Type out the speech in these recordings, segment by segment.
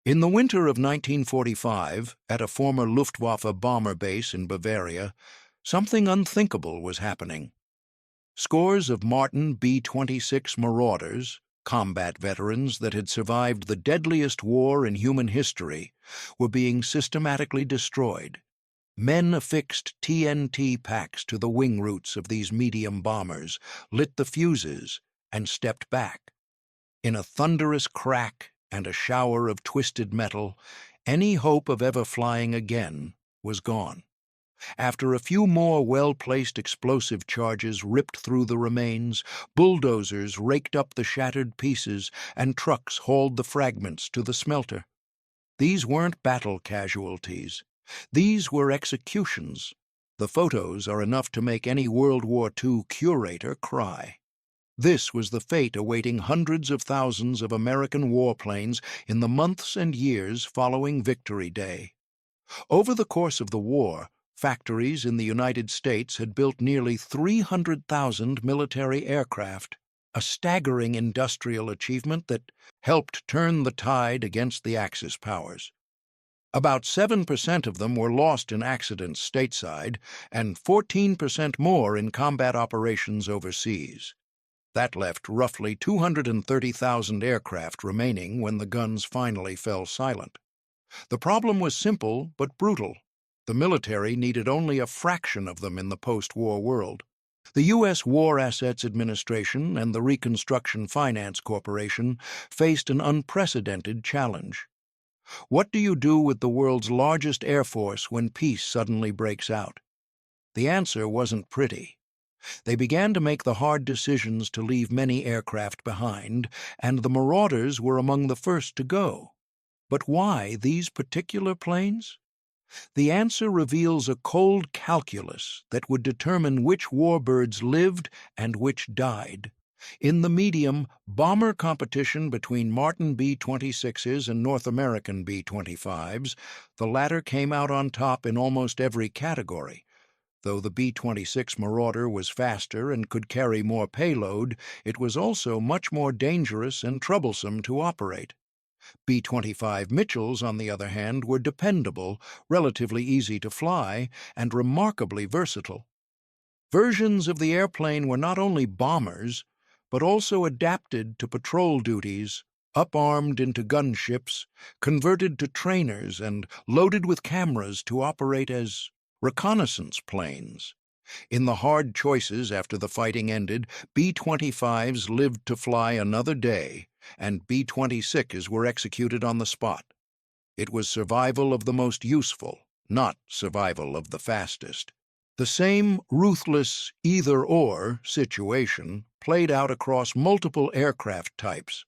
In the winter of 1945, at a former Luftwaffe bomber base in Bavaria, something unthinkable was happening. Scores of Martin B-26 Marauders, combat veterans that had survived the deadliest war in human history, were being systematically destroyed. Men affixed TNT packs to the wing roots of these medium bombers, lit the fuses, and stepped back. In a thunderous crack and a shower of twisted metal, any hope of ever flying again was gone. After a few more well-placed explosive charges ripped through the remains, bulldozers raked up the shattered pieces, and trucks hauled the fragments to the smelter. These weren't battle casualties. These were executions. The photos are enough to make any World War II curator cry. This was the fate awaiting hundreds of thousands of American warplanes in the months and years following Victory Day. Over the course of the war, factories in the United States had built nearly 300,000 military aircraft, a staggering industrial achievement that helped turn the tide against the Axis powers. About 7% of them were lost in accidents stateside, and 14% more in combat operations overseas. That left roughly 230,000 aircraft remaining when the guns finally fell silent. The problem was simple but brutal. The military needed only a fraction of them in the post-war world. The U.S. War Assets Administration and the Reconstruction Finance Corporation faced an unprecedented challenge. What do you do with the world's largest air force when peace suddenly breaks out? The answer wasn't pretty. They began to make the hard decisions to leave many aircraft behind, and the Marauders were among the first to go. But why these particular planes? The answer reveals a cold calculus that would determine which warbirds lived and which died. In the medium, bomber competition between Martin B-26s and North American B-25s, the latter came out on top in almost every category. Though the B-26 Marauder was faster and could carry more payload, it was also much more dangerous and troublesome to operate. B-25 Mitchells, on the other hand, were dependable, relatively easy to fly, and remarkably versatile. Versions of the airplane were not only bombers, but also adapted to patrol duties, up-armed into gunships, converted to trainers, and loaded with cameras to operate as reconnaissance planes. In the hard choices after the fighting ended, B-25s lived to fly another day, and B-26s were executed on the spot. It was survival of the most useful, not survival of the fastest. The same ruthless either-or situation played out across multiple aircraft types.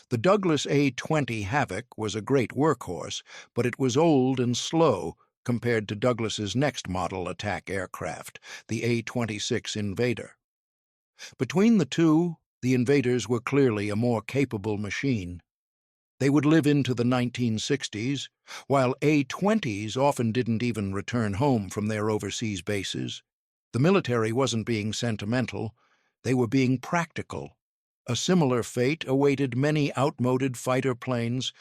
The Douglas A-20 Havoc was a great workhorse, but it was old and slow compared to Douglas's next model attack aircraft, the A-26 Invader. Between the two, the Invaders were clearly a more capable machine. They would live into the 1960s, while A-20s often didn't even return home from their overseas bases. The military wasn't being sentimental, they were being practical. A similar fate awaited many outmoded fighter planes,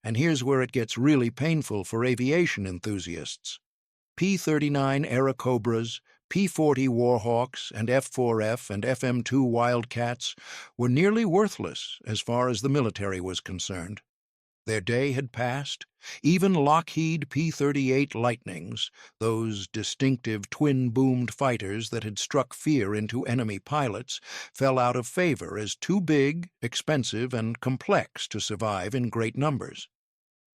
and here's where it gets really painful for aviation enthusiasts. P-39 Airacobras, P-40 Warhawks, and F-4F and FM-2 Wildcats were nearly worthless as far as the military was concerned. Their day had passed. Even Lockheed P-38 Lightnings, those distinctive twin-boomed fighters that had struck fear into enemy pilots, fell out of favor as too big, expensive, and complex to survive in great numbers.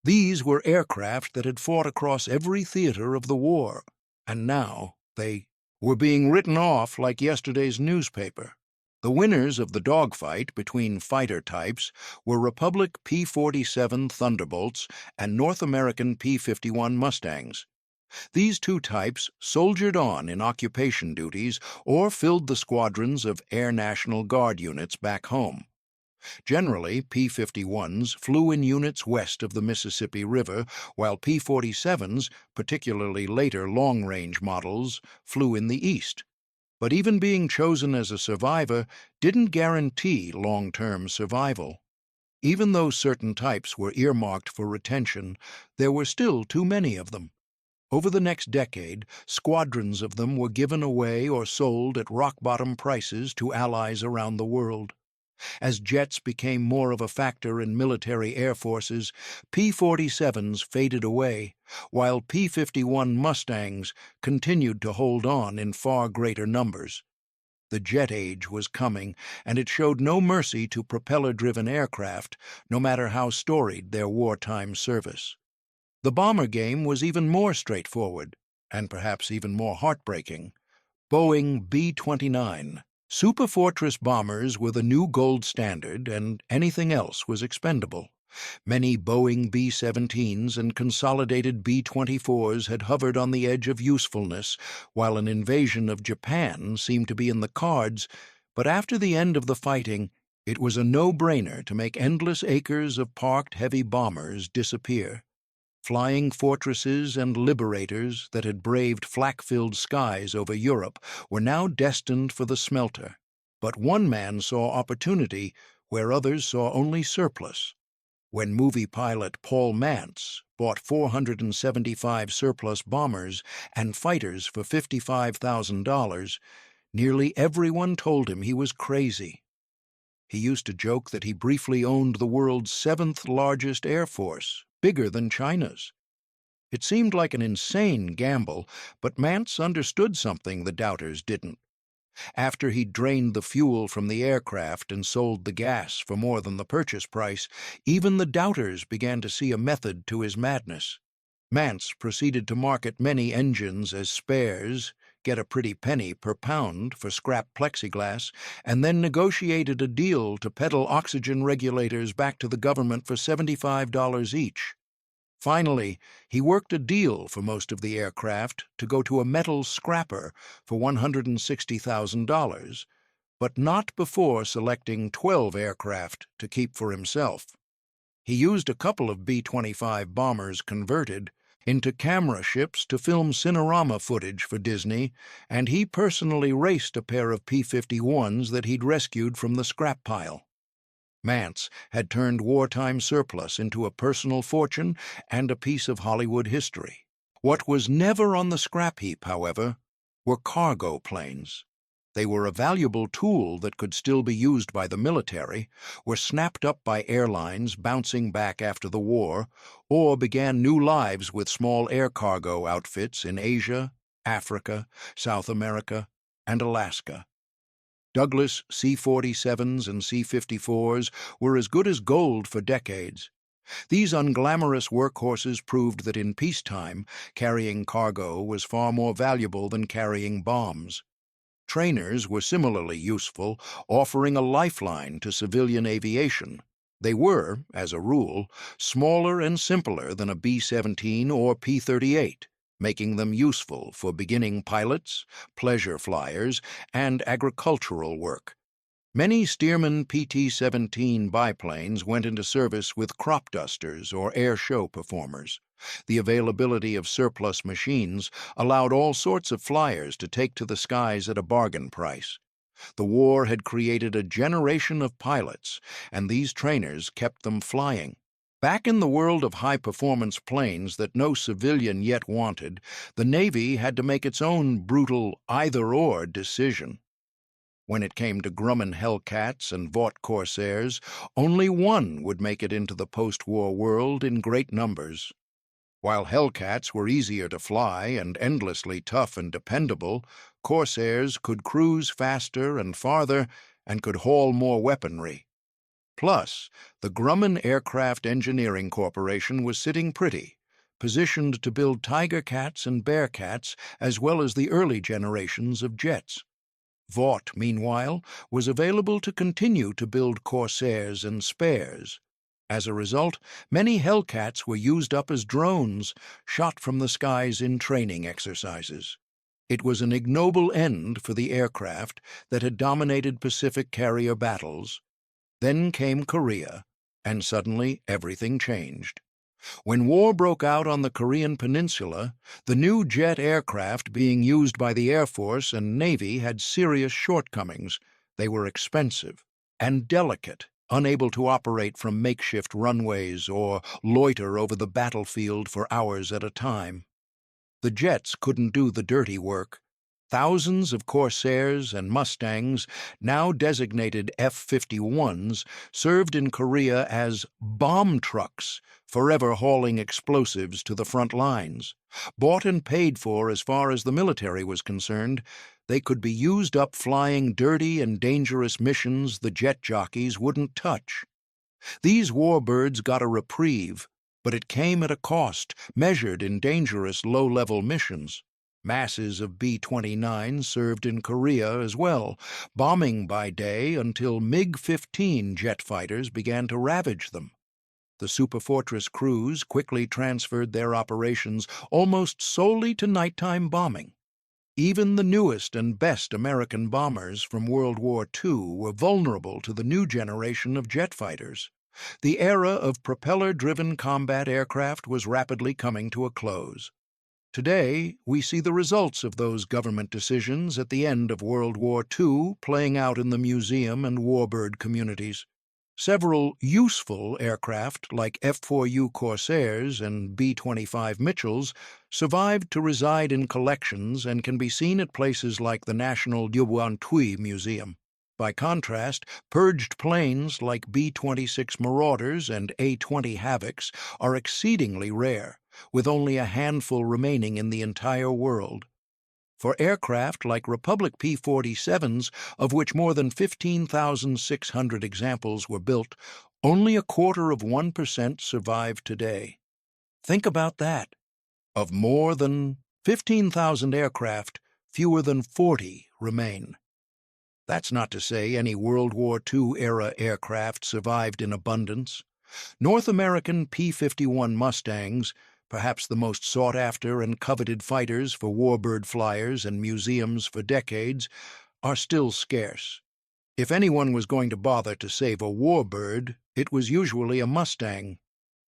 These were aircraft that had fought across every theater of the war, and now they were being written off like yesterday's newspaper. The winners of the dogfight between fighter types were Republic P-47 Thunderbolts and North American P-51 Mustangs. These two types soldiered on in occupation duties or filled the squadrons of Air National Guard units back home. Generally, P-51s flew in units west of the Mississippi River, while P-47s, particularly later long-range models, flew in the east. But even being chosen as a survivor didn't guarantee long-term survival. Even though certain types were earmarked for retention, there were still too many of them. Over the next decade, squadrons of them were given away or sold at rock-bottom prices to allies around the world. As jets became more of a factor in military air forces, P-47s faded away, while P-51 Mustangs continued to hold on in far greater numbers. The jet age was coming, and it showed no mercy to propeller-driven aircraft, no matter how storied their wartime service. The bomber game was even more straightforward, and perhaps even more heartbreaking. Boeing B-29. Superfortress bombers were the new gold standard, and anything else was expendable. Many Boeing B-17s and consolidated B-24s had hovered on the edge of usefulness, while an invasion of Japan seemed to be in the cards, but after the end of the fighting, it was a no-brainer to make endless acres of parked heavy bombers disappear. Flying fortresses and Liberators that had braved flak-filled skies over Europe were now destined for the smelter. But one man saw opportunity where others saw only surplus. When movie pilot Paul Mantz bought 475 surplus bombers and fighters for $55,000, nearly everyone told him he was crazy. He used to joke that he briefly owned the world's 7th largest air force, bigger than China's. It seemed like an insane gamble, but Mantz understood something the doubters didn't. After he'd drained the fuel from the aircraft and sold the gas for more than the purchase price, even the doubters began to see a method to his madness. Mantz proceeded to market many engines as spares, get a pretty penny per pound for scrap plexiglass, and then negotiated a deal to peddle oxygen regulators back to the government for $75 each. Finally, he worked a deal for most of the aircraft to go to a metal scrapper for $160,000, but not before selecting 12 aircraft to keep for himself. He used a couple of B-25 bombers converted into camera ships to film Cinerama footage for Disney, and he personally raced a pair of P-51s that he'd rescued from the scrap pile. Mantz had turned wartime surplus into a personal fortune and a piece of Hollywood history. What was never on the scrap heap, however, were cargo planes. They were a valuable tool that could still be used by the military, were snapped up by airlines bouncing back after the war, or began new lives with small air cargo outfits in Asia, Africa, South America, and Alaska. Douglas C-47s and C-54s were as good as gold for decades. These unglamorous workhorses proved that in peacetime, carrying cargo was far more valuable than carrying bombs. Trainers were similarly useful, offering a lifeline to civilian aviation. They were, as a rule, smaller and simpler than a B-17 or P-38, making them useful for beginning pilots, pleasure flyers, and agricultural work. Many Stearman PT-17 biplanes went into service with crop dusters or air show performers. The availability of surplus machines allowed all sorts of flyers to take to the skies at a bargain price. The war had created a generation of pilots, and these trainers kept them flying. Back in the world of high-performance planes that no civilian yet wanted, the Navy had to make its own brutal either-or decision. When it came to Grumman Hellcats and Vought Corsairs, only one would make it into the post-war world in great numbers. While Hellcats were easier to fly and endlessly tough and dependable, Corsairs could cruise faster and farther and could haul more weaponry. Plus, the Grumman Aircraft Engineering Corporation was sitting pretty, positioned to build Tiger Cats and Bearcats as well as the early generations of jets. Vought, meanwhile, was available to continue to build Corsairs and spares. As a result, many Hellcats were used up as drones, shot from the skies in training exercises. It was an ignoble end for the aircraft that had dominated Pacific carrier battles. Then came Korea, and suddenly everything changed. When war broke out on the Korean peninsula, the new jet aircraft being used by the Air Force and Navy had serious shortcomings. They were expensive and delicate, unable to operate from makeshift runways or loiter over the battlefield for hours at a time. The jets couldn't do the dirty work. Thousands of Corsairs and Mustangs, now designated F-51s, served in Korea as bomb trucks, forever hauling explosives to the front lines. Bought and paid for as far as the military was concerned, they could be used up flying dirty and dangerous missions the jet jockeys wouldn't touch. These warbirds got a reprieve, but it came at a cost, measured in dangerous low-level missions. Masses of B-29s served in Korea as well, bombing by day until MiG-15 jet fighters began to ravage them. The Superfortress crews quickly transferred their operations almost solely to nighttime bombing. Even the newest and best American bombers from World War II were vulnerable to the new generation of jet fighters. The era of propeller-driven combat aircraft was rapidly coming to a close. Today, we see the results of those government decisions at the end of World War II playing out in the museum and warbird communities. Several useful aircraft, like F-4U Corsairs and B-25 Mitchells, survived to reside in collections and can be seen at places like the National WWII Museum. By contrast, purged planes like B-26 Marauders and A-20 Havocs are exceedingly rare, with only a handful remaining in the entire world. For aircraft like Republic P-47s, of which more than 15,600 examples were built, only 0.25% survive today. Think about that. Of more than 15,000 aircraft, fewer than 40 remain. That's not to say any World War II-era aircraft survived in abundance. North American P-51 Mustangs, perhaps the most sought-after and coveted fighters for warbird flyers and museums for decades, are still scarce. If anyone was going to bother to save a warbird, it was usually a Mustang.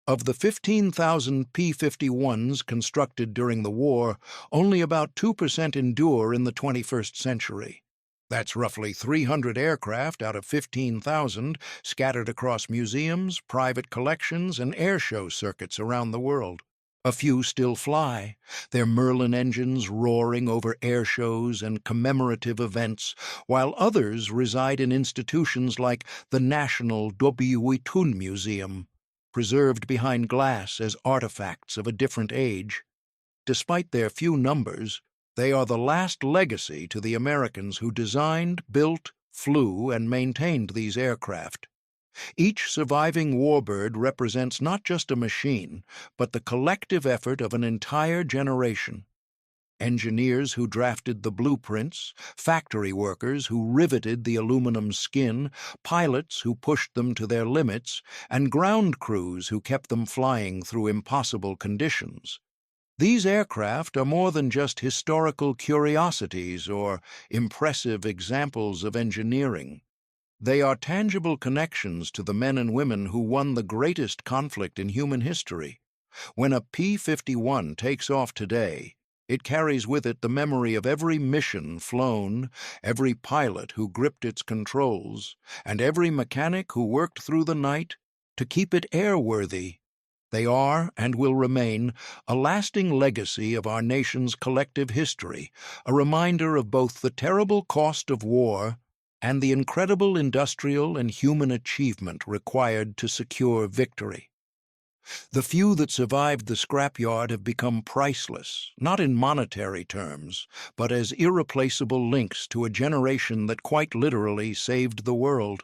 Of the 15,000 P-51s constructed during the war, only about 2% endure in the 21st century. That's roughly 300 aircraft out of 15,000 scattered across museums, private collections, and airshow circuits around the world. A few still fly, their Merlin engines roaring over air shows and commemorative events, while others reside in institutions like the National WWII Museum, preserved behind glass as artifacts of a different age. Despite their few numbers, they are the last legacy to the Americans who designed, built, flew, and maintained these aircraft. Each surviving warbird represents not just a machine, but the collective effort of an entire generation. Engineers who drafted the blueprints, factory workers who riveted the aluminum skin, pilots who pushed them to their limits, and ground crews who kept them flying through impossible conditions. These aircraft are more than just historical curiosities or impressive examples of engineering. They are tangible connections to the men and women who won the greatest conflict in human history. When a P-51 takes off today, it carries with it the memory of every mission flown, every pilot who gripped its controls, and every mechanic who worked through the night to keep it airworthy. They are, and will remain, a lasting legacy of our nation's collective history, a reminder of both the terrible cost of war and the incredible industrial and human achievement required to secure victory. The few that survived the scrapyard have become priceless, not in monetary terms, but as irreplaceable links to a generation that quite literally saved the world.